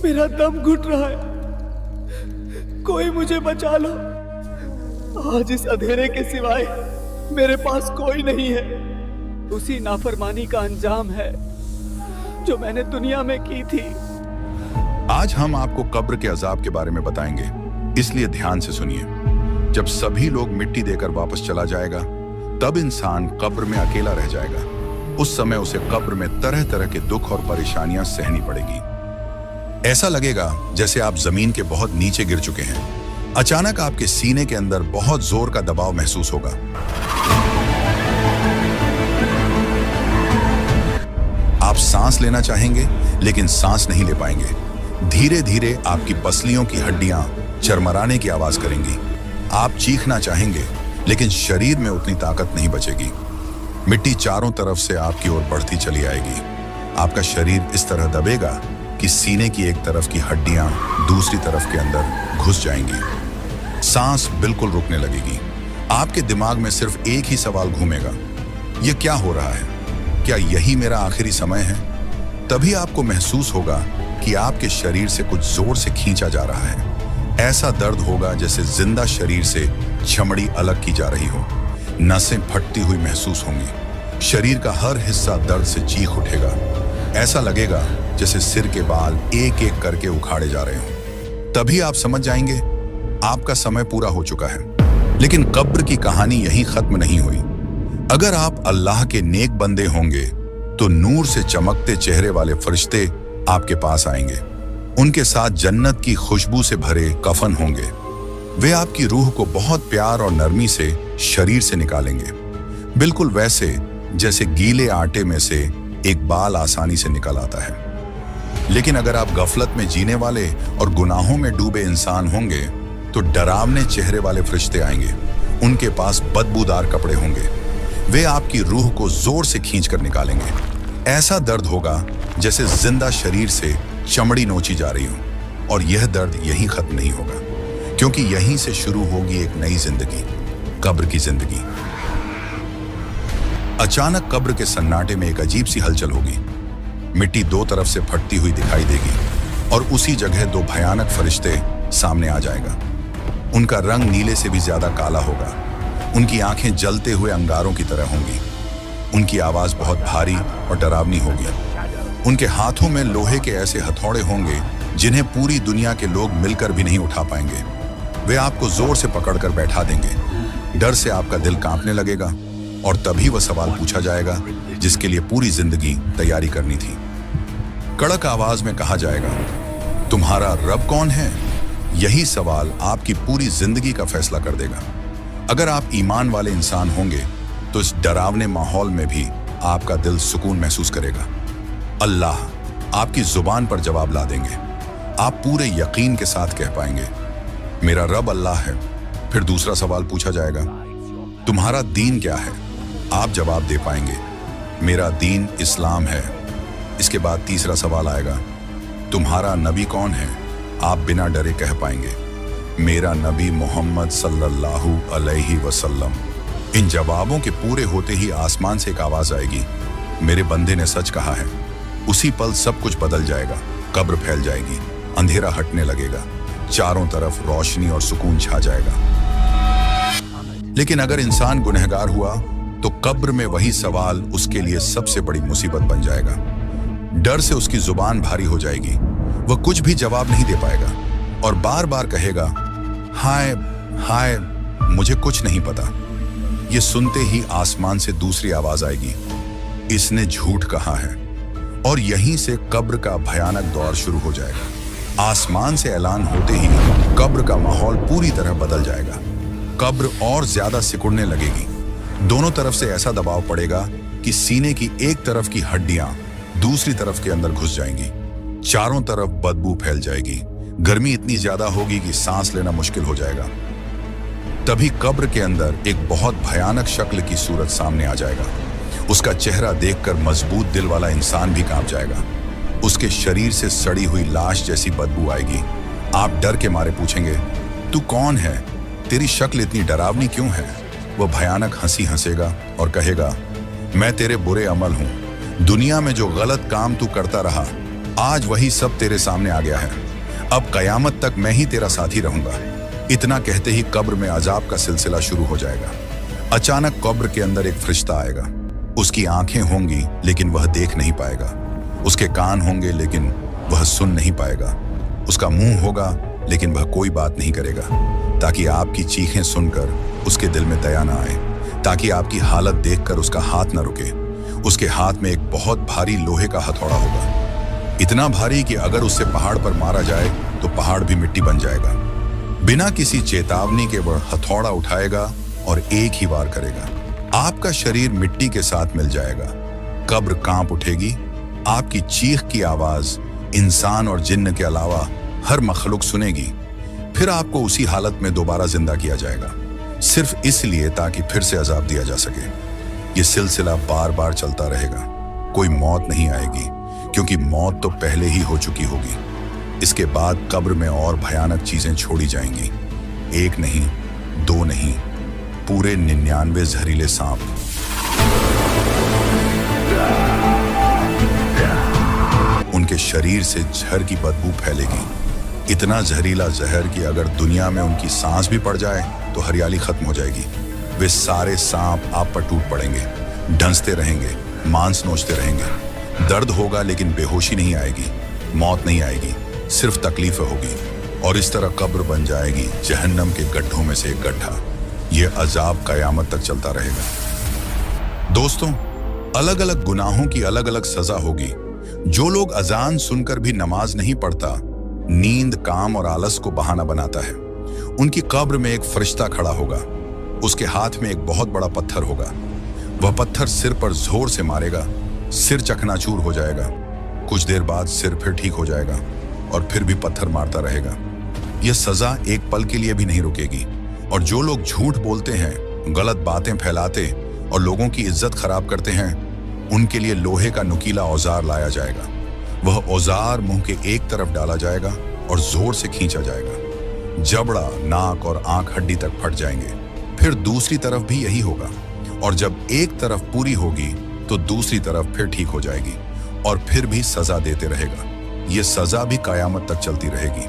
मेरा दम घुट रहा है, कोई मुझे बचा लो। आज इस अंधेरे के सिवाय मेरे पास कोई नहीं है। उसी नाफरमानी का अंजाम है जो मैंने दुनिया में की थी। आज हम आपको कब्र के अजाब के बारे में बताएंगे, इसलिए ध्यान से सुनिए। जब सभी लोग मिट्टी देकर वापस चला जाएगा, तब इंसान कब्र में अकेला रह जाएगा। उस समय उसे कब्र में तरह तरह के दुख और परेशानियां सहनी पड़ेगी। ऐसा लगेगा जैसे आप जमीन के बहुत नीचे गिर चुके हैं। अचानक आपके सीने के अंदर बहुत जोर का दबाव महसूस होगा। आप सांस लेना चाहेंगे लेकिन सांस नहीं ले पाएंगे। धीरे धीरे आपकी पसलियों की हड्डियां चरमराने की आवाज करेंगी। आप चीखना चाहेंगे लेकिन शरीर में उतनी ताकत नहीं बचेगी। मिट्टी चारों तरफ से आपकी ओर बढ़ती चली आएगी। आपका शरीर इस तरह दबेगा कि सीने की एक तरफ की हड्डियां दूसरी तरफ के अंदर घुस जाएंगी। सांस बिल्कुल रुकने लगेगी। आपके दिमाग में सिर्फ एक ही सवाल घूमेगा, यह क्या हो रहा है? क्या यही मेरा आखिरी समय है? तभी आपको महसूस होगा कि आपके शरीर से कुछ जोर से खींचा जा रहा है। ऐसा दर्द होगा जैसे जिंदा शरीर से चमड़ी अलग की जा रही हो। नसें फटती हुई महसूस होंगी। शरीर का हर हिस्सा दर्द से चीख उठेगा। ऐसा लगेगा जैसे सिर के बाल एक एक करके उखाड़े जा रहे हों। तभी आप समझ जाएंगे आपका समय पूरा हो चुका है। लेकिन कब्र की कहानी यहीं खत्म नहीं हुई। अगर आप अल्लाह के नेक बंदे होंगे तो नूर से चमकते चेहरे वाले फरिश्ते आपके पास आएंगे। उनके साथ जन्नत की खुशबू से भरे कफन होंगे। वे आपकी रूह को बहुत प्यार और नरमी से शरीर से निकालेंगे, बिल्कुल वैसे जैसे गीले आटे में से एक बाल आसानी से निकल आता है। लेकिन अगर आप गफलत में जीने वाले और गुनाहों में डूबे इंसान होंगे तो डरावने चेहरे वाले फरिश्ते आएंगे। उनके पास बदबूदार कपड़े होंगे। वे आपकी रूह को जोर से खींच कर निकालेंगे। ऐसा दर्द होगा जैसे जिंदा शरीर से चमड़ी नोची जा रही हो। और यह दर्द यहीं खत्म नहीं होगा, क्योंकि यहीं से शुरू होगी एक नई जिंदगी, कब्र की जिंदगी। अचानक कब्र के सन्नाटे में एक अजीब सी हलचल होगी। मिट्टी दो तरफ से फटती हुई दिखाई देगी और उसी जगह दो भयानक फरिश्ते सामने आ जाएगा। उनका रंग नीले से भी ज्यादा काला होगा। उनकी आंखें जलते हुए अंगारों की तरह होंगी। उनकी आवाज बहुत भारी और डरावनी होगी। उनके हाथों में लोहे के ऐसे हथौड़े होंगे जिन्हें पूरी दुनिया के लोग मिलकर भी नहीं उठा पाएंगे। वे आपको जोर से पकड़कर बैठा देंगे। डर से आपका दिल कांपने लगेगा और तभी वह सवाल पूछा जाएगा जिसके लिए पूरी जिंदगी तैयारी करनी थी। कड़क आवाज में कहा जाएगा, तुम्हारा रब कौन है? यही सवाल आपकी पूरी जिंदगी का फैसला कर देगा। अगर आप ईमान वाले इंसान होंगे तो इस डरावने माहौल में भी आपका दिल सुकून महसूस करेगा। अल्लाह आपकी जुबान पर जवाब ला देंगे। आप पूरे यकीन के साथ कह पाएंगे, मेरा रब अल्लाह है। फिर दूसरा सवाल पूछा जाएगा, तुम्हारा दीन क्या है? आप जवाब दे पाएंगे, मेरा दीन इस्लाम है। इसके बाद तीसरा सवाल आएगा, तुम्हारा नबी कौन है? आप बिना डरे कह पाएंगे, मेरा नबी मोहम्मद सल्लल्लाहु अलैहि वसल्लम। इन जवाबों के पूरे होते ही आसमान से एक आवाज आएगी, मेरे बंदे ने सच कहा है। उसी पल सब कुछ बदल जाएगा। कब्र फैल जाएगी, अंधेरा हटने लगेगा, चारों तरफ रोशनी और सुकून छा जाएगा। लेकिन अगर इंसान गुनहगार हुआ तो कब्र में वही सवाल उसके लिए सबसे बड़ी मुसीबत बन जाएगा। डर से उसकी जुबान भारी हो जाएगी। वह कुछ भी जवाब नहीं दे पाएगा और बार बार कहेगा, हाय हाय, मुझे कुछ नहीं पता। ये सुनते ही आसमान से दूसरी आवाज आएगी, इसने झूठ कहा है। और यहीं से कब्र का भयानक दौर शुरू हो जाएगा। आसमान से ऐलान होते ही कब्र का माहौल पूरी तरह बदल जाएगा। कब्र और ज्यादा सिकुड़ने लगेगी। दोनों तरफ से ऐसा दबाव पड़ेगा कि सीने की एक तरफ की हड्डियां दूसरी तरफ के अंदर घुस जाएंगी। चारों तरफ बदबू फैल जाएगी। गर्मी इतनी ज्यादा होगी कि सांस लेना मुश्किल हो जाएगा। तभी कब्र के अंदर एक बहुत भयानक शक्ल की सूरत सामने आ जाएगा। उसका चेहरा देखकर मजबूत दिल वाला इंसान भी कांप जाएगा। उसके शरीर से सड़ी हुई लाश जैसी बदबू आएगी। आप डर के मारे पूछेंगे, तू कौन है? तेरी शक्ल इतनी डरावनी क्यों है? वह भयानक हंसी हंसेगा और कहेगा, मैं तेरे बुरे अमल हूं। दुनिया में जो गलत काम तू करता रहा आज वही सब तेरे सामने आ गया है। अब कयामत तक मैं ही तेरा साथी रहूंगा। इतना कहते ही कब्र में अजाब का सिलसिला शुरू हो जाएगा। अचानक कब्र के अंदर एक फरिश्ता आएगा। उसकी आंखें होंगी लेकिन वह देख नहीं पाएगा, उसके कान होंगे लेकिन वह सुन नहीं पाएगा, उसका मुंह होगा लेकिन वह कोई बात नहीं करेगा, ताकि आपकी चीखें सुनकर उसके दिल में दया ना आए, ताकि आपकी हालत देखकर उसका हाथ न रुके। उसके हाथ में एक बहुत भारी लोहे का हथौड़ा होगा, इतना भारी कि अगर उससे पहाड़ पर मारा जाए तो पहाड़ भी मिट्टी बन जाएगा। बिना किसी चेतावनी के वह हथौड़ा उठाएगा और एक ही वार करेगा। आपका शरीर मिट्टी के साथ मिल जाएगा, कब्र कांप उठेगी, आपकी चीख की आवाज इंसान और जिन्न के अलावा हर मखलूक सुनेगी। फिर आपको उसी हालत में दोबारा जिंदा किया जाएगा, सिर्फ इसलिए ताकि फिर से अजाब दिया जा सके। ये सिलसिला बार बार चलता रहेगा, कोई मौत नहीं आएगी, क्योंकि मौत तो पहले ही हो चुकी होगी। इसके बाद कब्र में और भयानक चीजें छोड़ी जाएंगी, एक नहीं, दो नहीं, पूरे 99 जहरीले सांप। उनके शरीर से जहर की बदबू फैलेगी, इतना जहरीला जहर कि अगर दुनिया में उनकी सांस भी पड़ जाए तो हरियाली खत्म हो जाएगी। वे सारे सांप आप पर टूट पड़ेंगे, डंसते रहेंगे, मांस नोचते रहेंगे। दर्द होगा लेकिन बेहोशी नहीं आएगी, मौत नहीं आएगी, सिर्फ तकलीफें होगी। और इस तरह कब्र बन जाएगी जहन्नम के गड्ढों में से एक गड्ढा। यह अजाब कयामत तक चलता रहेगा। दोस्तों, अलग अलग गुनाहों की अलग अलग सजा होगी। जो लोग अजान सुनकर भी नमाज नहीं पढ़ता, नींद, काम और आलस को बहाना बनाता है, उनकी कब्र में एक फरिश्ता खड़ा होगा। उसके हाथ में एक बहुत बड़ा पत्थर होगा। वह पत्थर सिर पर जोर से मारेगा, सिर चकनाचूर हो जाएगा। कुछ देर बाद सिर फिर ठीक हो जाएगा और फिर भी पत्थर मारता रहेगा। यह सजा एक पल के लिए भी नहीं रुकेगी। और जो लोग झूठ बोलते हैं, गलत बातें फैलाते और लोगों की इज्जत खराब करते हैं, उनके लिए लोहे का नुकीला औजार लाया जाएगा। वह औजार मुंह के एक तरफ डाला जाएगा और जोर से खींचा जाएगा। जबड़ा, नाक और आंख हड्डी तक फट जाएंगे। फिर दूसरी तरफ भी यही होगा, और जब एक तरफ पूरी होगी तो दूसरी तरफ फिर ठीक हो जाएगी, और फिर भी सजा देते रहेगा। यह सजा भी कयामत तक चलती रहेगी।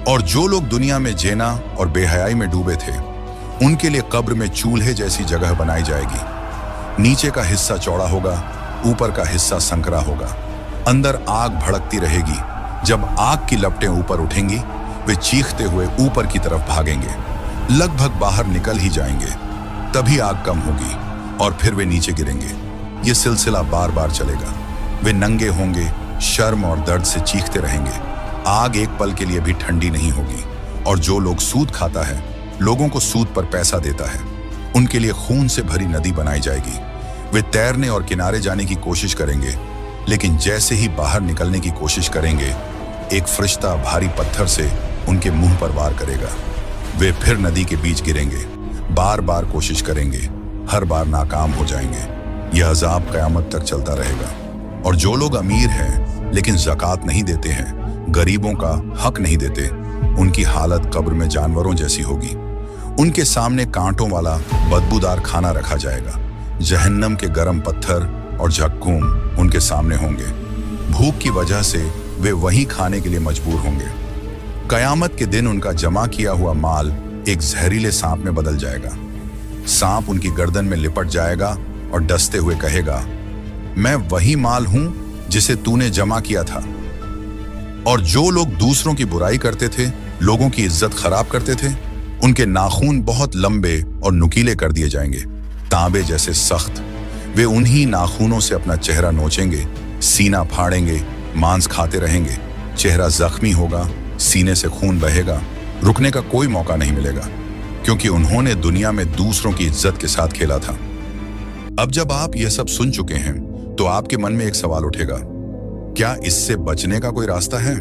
और जो लोग दुनिया में जेना और बेहयाई में डूबे थे, उनके लिए कब्र में चूल्हे जैसी जगह बनाई जाएगी। नीचे का हिस्सा चौड़ा होगा, ऊपर का हिस्सा संकरा होगा। अंदर आग भड़कती रहेगी। जब आग की लपटें ऊपर उठेंगी, वे चीखते हुए ऊपर की तरफ भागेंगे, लगभग बाहर निकल ही जाएंगे। तभी आग कम होगी और फिर वे नीचे गिरेंगे। ये सिलसिला बार बार चलेगा। वे नंगे होंगे, शर्म और दर्द से चीखते रहेंगे। आग एक पल के लिए भी ठंडी नहीं होगी। और जो लोग सूद खाता है, लोगों को सूद पर पैसा देता है, उनके लिए खून से भरी नदी बनाई जाएगी। वे तैरने और किनारे जाने की कोशिश करेंगे, लेकिन जैसे ही बाहर निकलने की कोशिश करेंगे, एक फरिश्ता भारी पत्थर से उनके मुंह पर वार करेगा। वे फिर नदी के बीच गिरेंगे, बार बार कोशिश करेंगे, हर बार नाकाम हो जाएंगे। यह अजाब कयामत तक चलता रहेगा। और जो लोग अमीर हैं लेकिन ज़कात नहीं देते हैं, गरीबों का हक नहीं देते, उनकी हालत कब्र में जानवरों जैसी होगी। उनके सामने कांटों वाला बदबूदार खाना रखा जाएगा। जहन्नम के गर्म पत्थर और झक्कूम उनके सामने होंगे। भूख की वजह से वे वहीं खाने के लिए मजबूर होंगे। कयामत के दिन उनका जमा किया हुआ माल एक जहरीले सांप में बदल जाएगा। सांप उनकी गर्दन में लिपट जाएगा और डसते हुए कहेगा, मैं वही माल हूं जिसे तूने जमा किया था। और जो लोग दूसरों की बुराई करते थे, लोगों की इज्जत खराब करते थे, उनके नाखून बहुत लंबे और नुकीले कर दिए जाएंगे, तांबे जैसे सख्त। वे उन्हीं नाखूनों से अपना चेहरा नोचेंगे, सीना फाड़ेंगे, मांस खाते रहेंगे। चेहरा जख्मी होगा, सीने से खून बहेगा, रुकने का कोई मौका नहीं मिलेगा, क्योंकि उन्होंने दुनिया में दूसरों की इज्जत के साथ खेला था। अब जब आप यह सब सुन चुके हैं, तो आपके मन में एक सवाल उठेगा, क्या इससे बचने का कोई रास्ता है?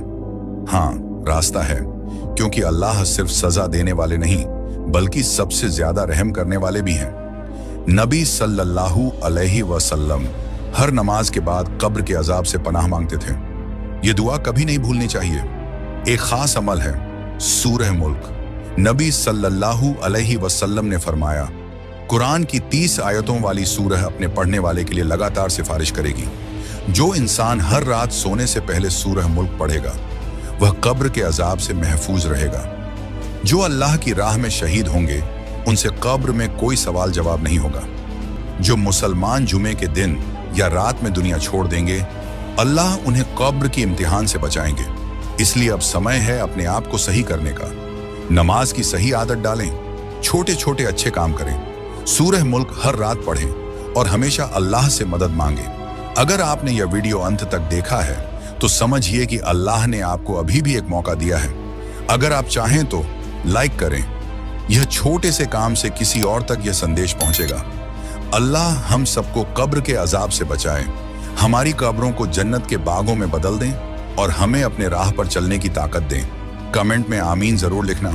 हाँ, रास्ता है, क्योंकि अल्लाह सिर्फ सजा देने वाले नहीं, बल्कि सबसे ज्यादा रहम करने वाले भी हैं। नबी सल्लल्लाहु अलैहि वसल्लम हर नमाज के बाद कब्र के अजाब से पनाह मांगते थे। ये दुआ कभी नहीं भूलनी चाहिए। एक खास अमल है, सूरह मुल्क। नबी सल्लल्लाहु अलैहि वसल्लम ने फरमाया, कुरान की 30 आयतों वाली सूरह अपने पढ़ने वाले के लिए लगातार सिफारिश करेगी। जो इंसान हर रात सोने से पहले सूरह मुल्क पढ़ेगा वह कब्र के अजाब से महफूज रहेगा। जो अल्लाह की राह में शहीद होंगे उनसे कब्र में कोई सवाल जवाब नहीं होगा। जो मुसलमान जुमे के दिन या रात में दुनिया छोड़ देंगे अल्लाह उन्हें कब्र की इम्तिहान से बचाएंगे। इसलिए अब समय है अपने आप को सही करने का। नमाज की सही आदत डालें, छोटे छोटे अच्छे काम करें, सूरह मुल्क हर रात पढ़ें और हमेशा अल्लाह से मदद मांगे। अगर आपने यह वीडियो अंत तक देखा है तो समझिए कि अल्लाह ने आपको अभी भी एक मौका दिया है। अगर आप चाहें तो लाइक करें। यह छोटे से काम से किसी और तक यह संदेश पहुंचेगा। अल्लाह हम सबको कब्र के अजाब से बचाए, हमारी कब्रों को जन्नत के बागों में बदल दें और हमें अपने राह पर चलने की ताकत दें। कमेंट में आमीन जरूर लिखना।